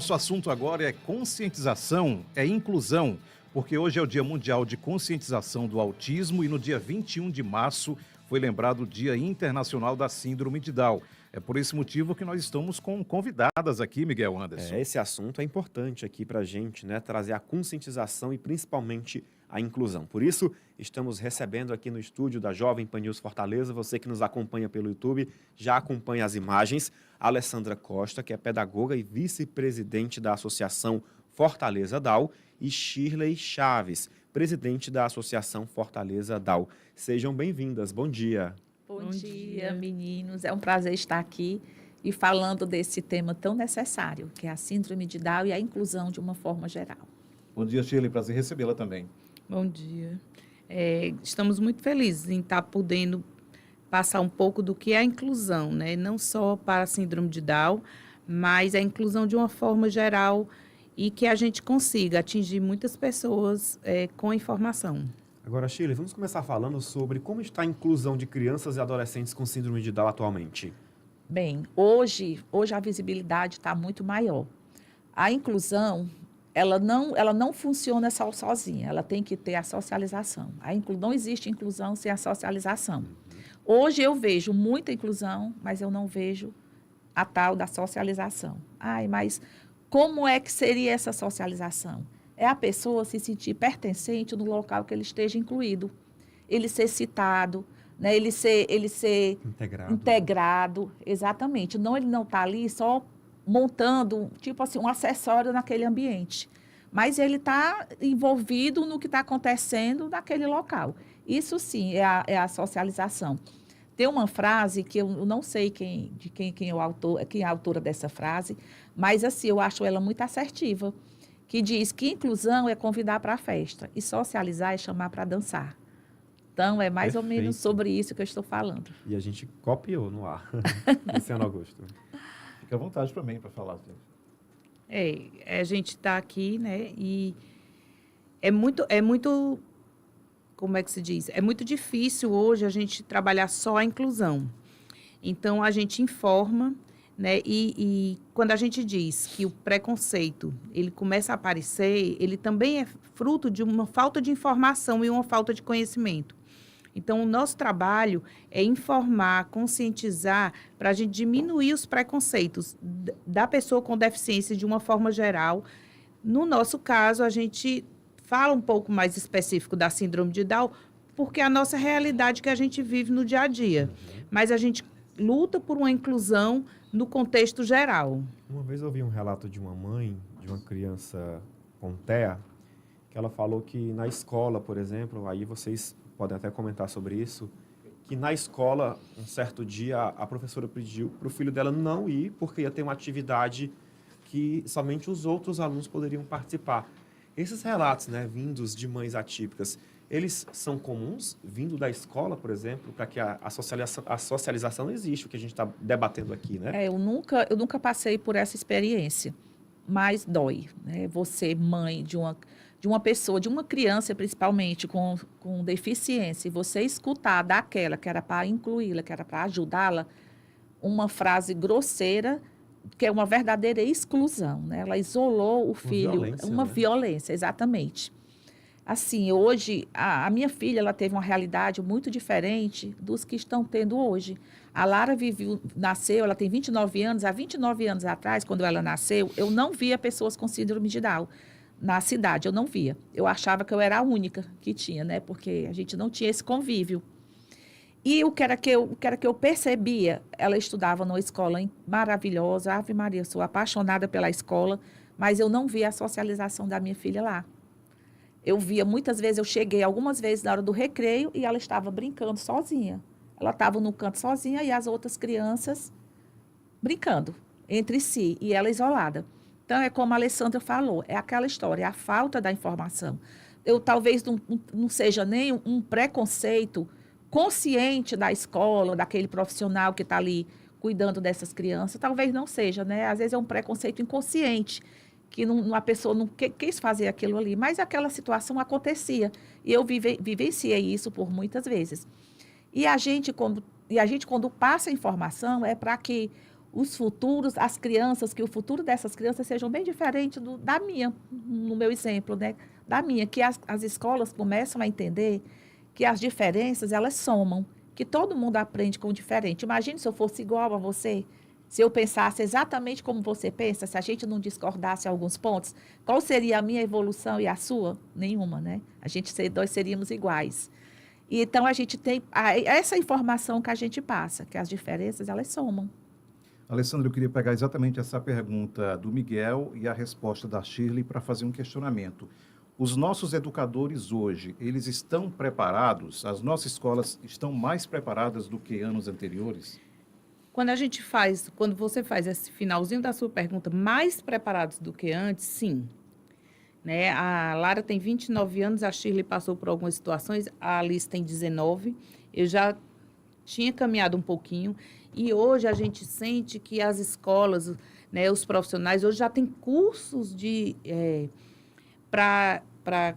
Nosso assunto agora é conscientização, é inclusão, porque hoje é o Dia Mundial de Conscientização do Autismo e no dia 21 de março foi lembrado o Dia Internacional da Síndrome de Down. É por esse motivo que nós estamos com convidadas aqui, Miguel Anderson. Esse assunto é importante aqui para a gente, né? Trazer a conscientização e principalmente a inclusão. Por isso, estamos recebendo aqui no estúdio da Jovem Pan News Fortaleza, você que nos acompanha pelo YouTube, já acompanha as imagens, a Alessandra Costa, que é pedagoga e vice-presidente da Associação Fortaleza Down, e Shirley Chaves, presidente da Associação Fortaleza Down. Sejam bem-vindas, bom dia. Bom dia, meninos. É um prazer estar aqui e falando desse tema tão necessário, que é a síndrome de Down e a inclusão de uma forma geral. Bom dia, Shirley. Prazer recebê-la também. Bom dia. Estamos muito felizes em estar podendo passar um pouco do que é a inclusão, né? Não só para a síndrome de Down, mas a inclusão de uma forma geral e que a gente consiga atingir muitas pessoas com informação. Agora, Shirley, vamos começar falando sobre como está a inclusão de crianças e adolescentes com síndrome de Down atualmente. Bem, hoje a visibilidade está muito maior. A inclusão, ela não funciona sozinha, ela tem que ter a socialização. Não existe inclusão sem a socialização. Hoje eu vejo muita inclusão, mas eu não vejo a tal da socialização. Mas como é que seria essa socialização? É a pessoa se sentir pertencente no local que ele esteja incluído. Ele ser citado, né? ele ser integrado, exatamente. Ele não está ali só montando, tipo assim, um acessório naquele ambiente. Mas ele está envolvido no que está acontecendo naquele local. Isso sim é a socialização. Tem uma frase que eu não sei quem é a autora dessa frase, mas assim, eu acho ela muito assertiva, que diz que inclusão é convidar para a festa e socializar é chamar para dançar. Então, é mais ou menos sobre isso que eu estou falando. E a gente copiou no ar, Luciano Augusto. Fica à vontade para mim para falar. A gente está aqui, né, e é muito, como é que se diz? É muito difícil hoje a gente trabalhar só a inclusão. Então, a gente informa, né? E quando a gente diz que o preconceito ele começa a aparecer, ele também é fruto de uma falta de informação e uma falta de conhecimento. Então, o nosso trabalho é informar, conscientizar, para a gente diminuir os preconceitos da pessoa com deficiência de uma forma geral. No nosso caso, a gente fala um pouco mais específico da síndrome de Down, porque é a nossa realidade que a gente vive no dia a dia. Mas a gente luta por uma inclusão no contexto geral. Uma vez eu ouvi um relato de uma mãe, de uma criança com TEA, que ela falou que na escola, por exemplo, aí vocês podem até comentar sobre isso, que na escola, um certo dia, a professora pediu para o filho dela não ir, porque ia ter uma atividade que somente os outros alunos poderiam participar. Esses relatos, né, vindos de mães atípicas, eles são comuns, vindo da escola, por exemplo, para que a socialização não existe, o que a gente está debatendo aqui, né? Eu nunca passei por essa experiência, mas dói, né? Você, mãe de uma pessoa, de uma criança principalmente com deficiência, e você escutar daquela que era para incluí-la, que era para ajudá-la, uma frase grosseira, que é uma verdadeira exclusão, né? Ela isolou o filho, uma violência, exatamente. Assim, hoje, a minha filha, ela teve uma realidade muito diferente dos que estão tendo hoje. A Lara nasceu, ela tem 29 anos. Há 29 anos atrás, quando ela nasceu, eu não via pessoas com síndrome de Down na cidade, eu não via. Eu achava que eu era a única que tinha, né? Porque a gente não tinha esse convívio. E o que era que eu percebia, ela estudava numa escola maravilhosa, Ave Maria, sou apaixonada pela escola, mas eu não via a socialização da minha filha lá. Eu via, muitas vezes, eu cheguei algumas vezes na hora do recreio e ela estava brincando sozinha. Ela estava no canto sozinha e as outras crianças brincando entre si e ela isolada. Então, é como a Alessandra falou, é aquela história, é a falta da informação. Talvez não seja nem um preconceito consciente da escola, daquele profissional que está ali cuidando dessas crianças, talvez não seja, né? Às vezes é um preconceito inconsciente, que a pessoa não quis fazer aquilo ali, mas aquela situação acontecia. E eu vivenciei isso por muitas vezes. E a gente, quando passa a informação, é para que os futuros, as crianças, que o futuro dessas crianças sejam bem diferente da minha, no meu exemplo, né? Da minha, que as escolas começam a entender que as diferenças, elas somam, que todo mundo aprende com o diferente. Imagine se eu fosse igual a você, se eu pensasse exatamente como você pensa, se a gente não discordasse em alguns pontos, qual seria a minha evolução e a sua? Nenhuma, né? Nós seríamos iguais. E então, a gente tem essa informação que a gente passa, que as diferenças, elas somam. Alessandra, eu queria pegar exatamente essa pergunta do Miguel e a resposta da Shirley para fazer um questionamento. Os nossos educadores hoje, eles estão preparados? As nossas escolas estão mais preparadas do que anos anteriores? Quando você faz esse finalzinho da sua pergunta, mais preparados do que antes, sim. Né? A Lara tem 29 anos, a Shirley passou por algumas situações, a Alice tem 19. Eu já tinha caminhado um pouquinho. E hoje a gente sente que as escolas, né, os profissionais, hoje já têm cursos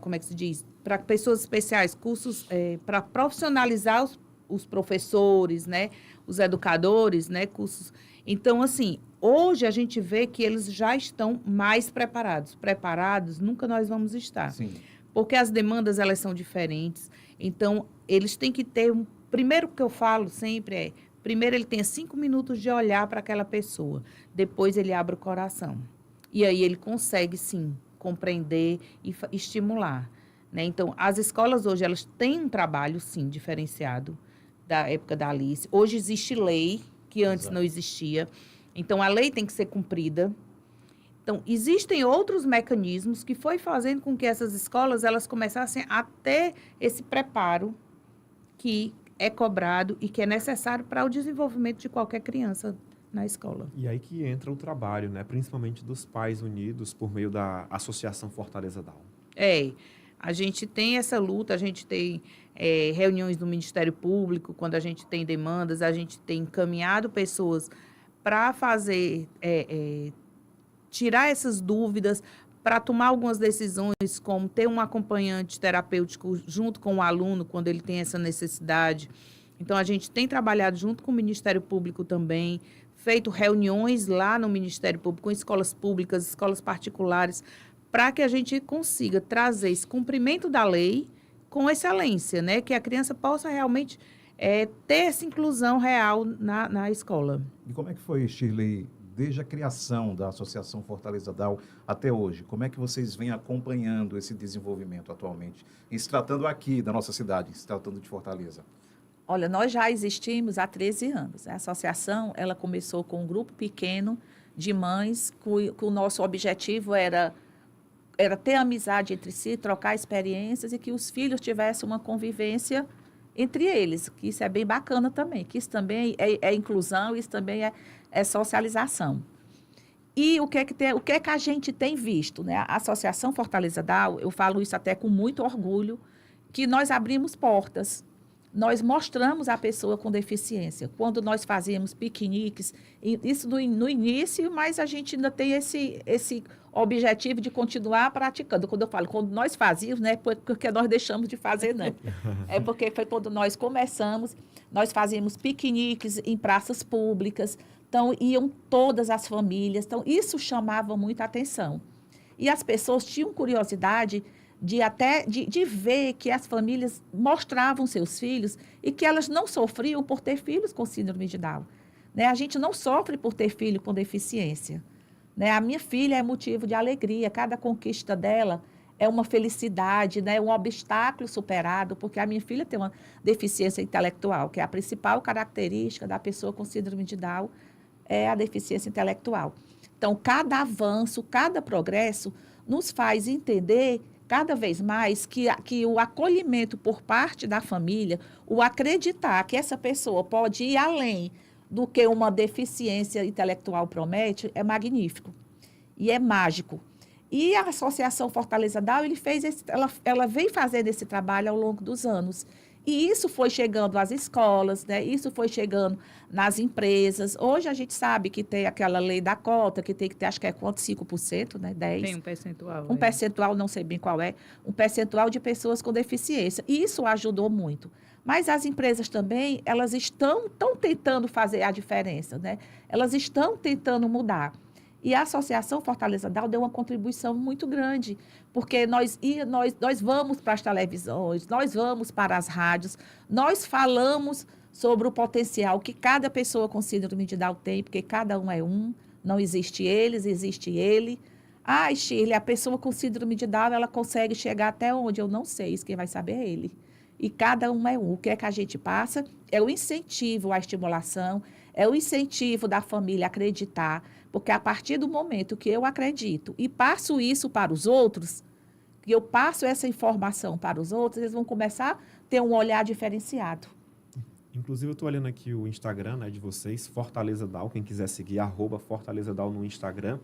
como é que se diz? Para pessoas especiais, cursos para profissionalizar os professores, né, os educadores, né, cursos. Então, assim, hoje a gente vê que eles já estão mais preparados. Preparados, nunca nós vamos estar. Sim. Porque as demandas, elas são diferentes. Então, eles têm que ter primeiro que eu falo sempre primeiro ele tenha 5 minutos de olhar para aquela pessoa. Depois ele abre o coração. E aí ele consegue, sim, compreender e estimular. Né? Então, as escolas hoje, elas têm um trabalho, sim, diferenciado da época da Alice. Hoje existe lei, que antes não existia. Então, a lei tem que ser cumprida. Então, existem outros mecanismos que foi fazendo com que essas escolas, elas começassem a ter esse preparo que é cobrado e que é necessário para o desenvolvimento de qualquer criança na escola. E aí que entra o trabalho, né? Principalmente dos pais unidos por meio da Associação Fortaleza Down. A gente tem essa luta, a gente tem reuniões no Ministério Público, quando a gente tem demandas, a gente tem encaminhado pessoas para fazer, tirar essas dúvidas, para tomar algumas decisões, como ter um acompanhante terapêutico junto com o aluno, quando ele tem essa necessidade. Então, a gente tem trabalhado junto com o Ministério Público também, feito reuniões lá no Ministério Público, com escolas públicas, escolas particulares, para que a gente consiga trazer esse cumprimento da lei com excelência, né? Que a criança possa realmente ter essa inclusão real na escola. E como é que foi, Shirley, desde a criação da Associação Fortaleza Down até hoje? Como é que vocês vêm acompanhando esse desenvolvimento atualmente? E se tratando aqui da nossa cidade, se tratando de Fortaleza. Olha, nós já existimos há 13 anos. A associação, ela começou com um grupo pequeno de mães, que o nosso objetivo era ter amizade entre si, trocar experiências e que os filhos tivessem uma convivência entre eles, que isso é bem bacana também, que isso também é inclusão, isso também é socialização. E o que é que a gente tem visto, né? A Associação Fortaleza Down, eu falo isso até com muito orgulho, que nós abrimos portas, nós mostramos a pessoa com deficiência. Quando nós fazíamos piqueniques, isso no início, mas a gente ainda tem esse objetivo de continuar praticando. Quando eu falo, quando nós fazíamos, não é porque nós deixamos de fazer, não. É porque foi quando nós começamos, nós fazíamos piqueniques em praças públicas, então iam todas as famílias, então isso chamava muita atenção. E as pessoas tinham curiosidade de ver que as famílias mostravam seus filhos e que elas não sofriam por ter filhos com síndrome de Down. Né? A gente não sofre por ter filho com deficiência. Né? A minha filha é motivo de alegria, cada conquista dela é uma felicidade, né? Um obstáculo superado, porque a minha filha tem uma deficiência intelectual, que é a principal característica da pessoa com síndrome de Down, é a deficiência intelectual. Então, cada avanço, cada progresso nos faz entender cada vez mais que o acolhimento por parte da família, o acreditar que essa pessoa pode ir além do que uma deficiência intelectual promete, é magnífico e é mágico. E a Associação Fortaleza Down, ela vem fazendo esse trabalho ao longo dos anos. E isso foi chegando às escolas, né? Isso foi chegando nas empresas. Hoje a gente sabe que tem aquela lei da cota, que tem que ter, acho que é quanto? 5%, né? 10%. Tem um percentual. Um percentual, não sei bem qual é, um percentual de pessoas com deficiência. E isso ajudou muito. Mas as empresas também, elas estão tentando fazer a diferença, né? Elas estão tentando mudar. E a Associação Fortaleza Down deu uma contribuição muito grande, porque nós vamos para as televisões, nós vamos para as rádios, nós falamos sobre o potencial que cada pessoa com síndrome de Down tem, porque cada um é um, não existe eles, existe ele. Ah, Shirley, a pessoa com síndrome de Down, ela consegue chegar até onde? Eu não sei, isso quem vai saber é ele. E cada um é um. O que é que a gente passa? É o incentivo à estimulação, é o incentivo da família a acreditar, porque a partir do momento que eu acredito e passo isso para os outros, que eu passo essa informação para os outros, eles vão começar a ter um olhar diferenciado. Inclusive, eu estou olhando aqui o Instagram, né, de vocês, Fortaleza Down, quem quiser seguir, @Fortaleza Down no Instagram.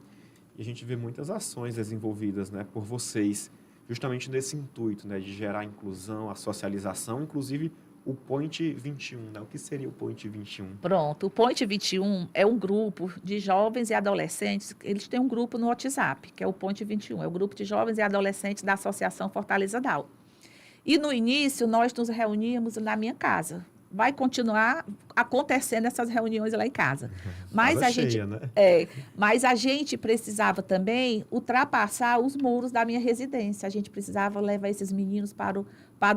E a gente vê muitas ações desenvolvidas, né, por vocês, justamente nesse intuito, né, de gerar inclusão, a socialização, inclusive o Point 21, né? O que seria o Point 21? Pronto, o Point 21 é um grupo de jovens e adolescentes, eles têm um grupo no WhatsApp, que é o Point 21, é o grupo de jovens e adolescentes da Associação Fortaleza Down. E no início, nós nos reuníamos na minha casa. Vai continuar acontecendo essas reuniões lá em casa. Mas Casa cheia, né? mas a gente precisava também ultrapassar os muros da minha residência. A gente precisava levar esses meninos para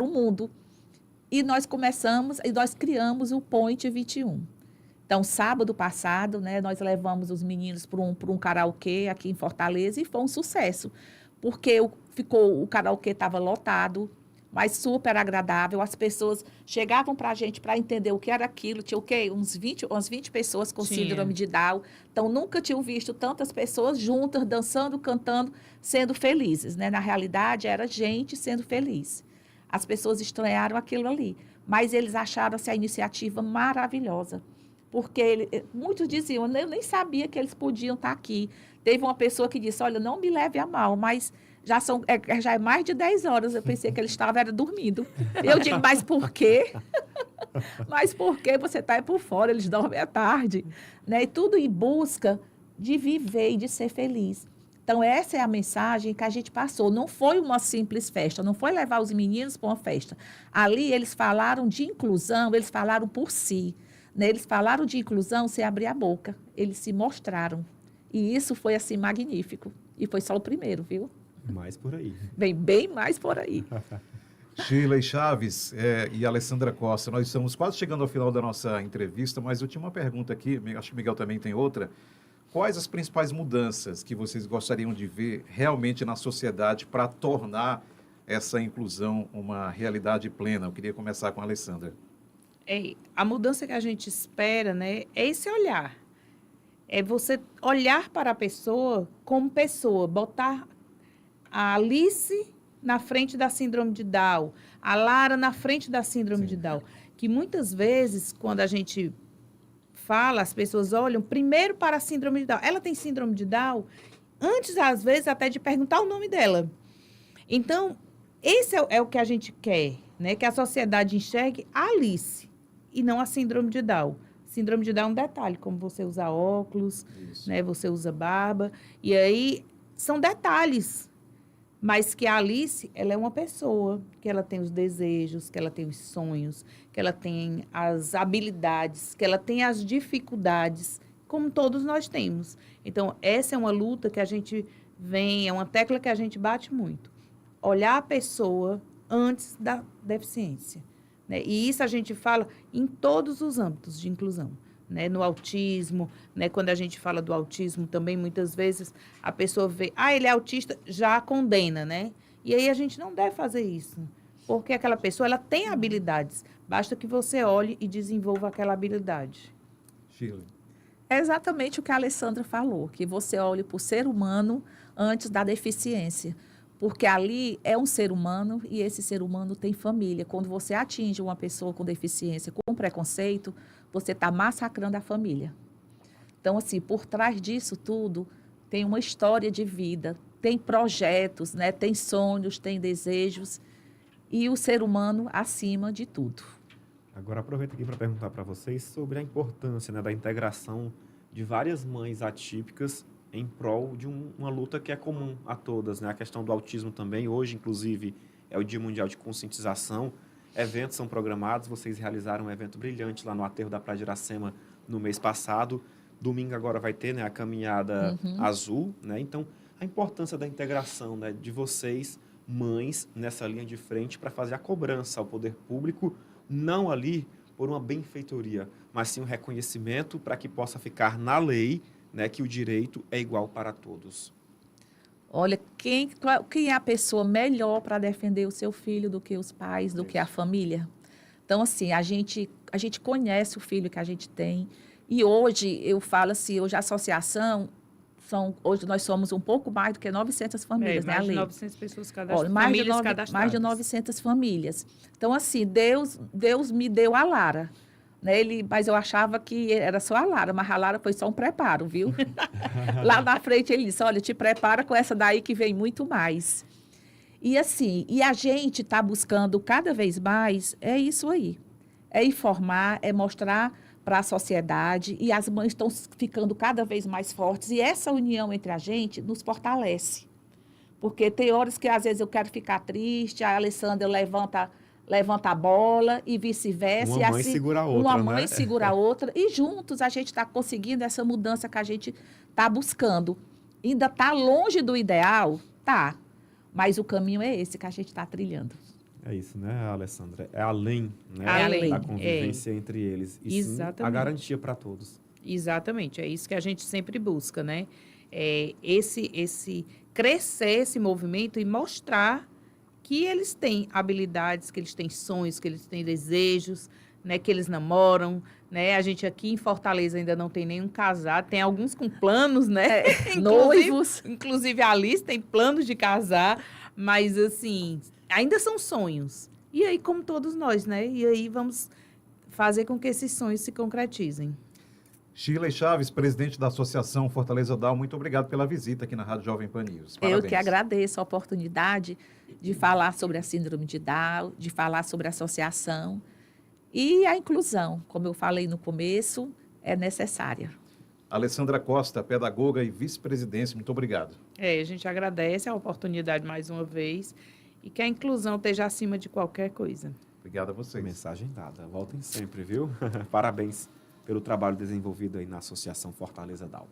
o mundo. E nós criamos o Point 21. Então, sábado passado, né, nós levamos os meninos para um karaokê aqui em Fortaleza e foi um sucesso. Porque o karaokê estava lotado, mas super agradável. As pessoas chegavam para a gente para entender o que era aquilo. Tinha o quê? Umas 20 pessoas com síndrome de Down. Então, nunca tinham visto tantas pessoas juntas, dançando, cantando, sendo felizes, né? Na realidade, era gente sendo feliz. As pessoas estranharam aquilo ali, mas eles acharam essa iniciativa maravilhosa, porque muitos diziam, eu nem sabia que eles podiam estar aqui. Teve uma pessoa que disse, olha, não me leve a mal, mas já é mais de 10 horas, eu pensei que eles estavam dormindo. Eu digo, mas por quê? Mas por que você está aí por fora? Eles dormem à tarde. Né? E tudo em busca de viver e de ser feliz. Então, essa é a mensagem que a gente passou. Não foi uma simples festa, não foi levar os meninos para uma festa. Ali, eles falaram de inclusão, eles falaram por si. Né? Eles falaram de inclusão sem abrir a boca. Eles se mostraram. E isso foi, assim, magnífico. E foi só o primeiro, viu? Mais por aí. Vem bem mais por aí. Shirley Chaves e Alessandra Costa, nós estamos quase chegando ao final da nossa entrevista, mas eu tinha uma pergunta aqui, acho que o Miguel também tem outra. Quais as principais mudanças que vocês gostariam de ver realmente na sociedade para tornar essa inclusão uma realidade plena? Eu queria começar com a Alessandra. A mudança que a gente espera, né, é esse olhar. É você olhar para a pessoa como pessoa, botar a Alice na frente da síndrome de Down, a Lara na frente da síndrome de Down. Que muitas vezes, quando a gente fala, as pessoas olham primeiro para a síndrome de Down. Ela tem síndrome de Down? Antes, às vezes, até de perguntar o nome dela. Então, esse é o que a gente quer, né? Que a sociedade enxergue a Alice e não a síndrome de Down. Síndrome de Down é um detalhe, como você usa óculos, né? Você usa barba. E aí, são detalhes. Mas que a Alice, ela é uma pessoa, que ela tem os desejos, que ela tem os sonhos, que ela tem as habilidades, que ela tem as dificuldades, como todos nós temos. Então, essa é uma luta que a gente vem, é uma tecla que a gente bate muito. Olhar a pessoa antes da deficiência. Né? E isso a gente fala em todos os âmbitos de inclusão. Né, no autismo, né, quando a gente fala do autismo também, muitas vezes a pessoa vê, ele é autista, já condena, né? E aí a gente não deve fazer isso, porque aquela pessoa, ela tem habilidades, basta que você olhe e desenvolva aquela habilidade. Shirley. É exatamente o que a Alessandra falou, que você olhe para o ser humano antes da deficiência, porque ali é um ser humano e esse ser humano tem família. Quando você atinge uma pessoa com deficiência, com preconceito, você está massacrando a família. Então, assim, por trás disso tudo, tem uma história de vida, tem projetos, né? Tem sonhos, tem desejos. e o ser humano acima de tudo. Agora aproveito aqui para perguntar para vocês sobre a importância, né, da integração de várias mães atípicas em prol de uma luta que é comum a todas, né? A questão do autismo também. Hoje, inclusive, é o Dia Mundial de Conscientização. Eventos são programados. Vocês realizaram um evento brilhante lá no Aterro da Praia de Iracema no mês passado. Domingo agora vai ter, né, a Caminhada Azul, né? Então, a importância da integração, né, de vocês, mães, nessa linha de frente para fazer a cobrança ao poder público, não ali por uma benfeitoria, mas sim um reconhecimento para que possa ficar na lei, né, que o direito é igual para todos. Olha, quem é a pessoa melhor para defender o seu filho do que os pais, do que a família? Então, assim, a gente conhece o filho que a gente tem. E hoje, eu falo assim, hoje a associação, hoje nós somos um pouco mais do que 900 famílias, né, mais de Ale? 900 pessoas cadastradas, Olha, famílias cadastradas. mais de 900 famílias. Então, assim, Deus me deu a Lara. Né? Mas eu achava que era só a Lara, mas a Lara foi só um preparo, viu? Lá na frente ele disse, olha, te prepara com essa daí que vem muito mais. E assim, a gente está buscando cada vez mais, é isso aí. É informar, é mostrar para a sociedade, e as mães estão ficando cada vez mais fortes, e essa união entre a gente nos fortalece. Porque tem horas que às vezes eu quero ficar triste, a Alessandra levanta a bola e vice-versa. Uma mãe segura a outra, uma mãe né? segura a outra. E juntos a gente está conseguindo essa mudança que a gente está buscando. Ainda está longe do ideal? Tá. Mas o caminho é esse que a gente está trilhando. É isso, né, Alessandra? É além, né, além, da convivência entre eles. E sim, a garantia para todos. Exatamente. É isso que a gente sempre busca, né? Crescer esse movimento e mostrar que eles têm habilidades, que eles têm sonhos, que eles têm desejos, né, que eles namoram, né? A gente aqui em Fortaleza ainda não tem nenhum casado, tem alguns com planos, né? Noivos. Inclusive a Alice tem planos de casar, mas assim, ainda são sonhos. E aí, como todos nós, né? E aí vamos fazer com que esses sonhos se concretizem. Shirley Chaves, presidente da Associação Fortaleza Down, muito obrigado pela visita aqui na Rádio Jovem Pan News. Parabéns. Eu que agradeço a oportunidade de falar sobre a síndrome de Down, de falar sobre a associação. E a inclusão, como eu falei no começo, é necessária. Alessandra Costa, pedagoga e vice-presidência, muito obrigado. A gente agradece a oportunidade mais uma vez e que a inclusão esteja acima de qualquer coisa. Obrigado a vocês. Mensagem dada. Voltem sempre, viu? Parabéns pelo trabalho desenvolvido aí na Associação Fortaleza Down.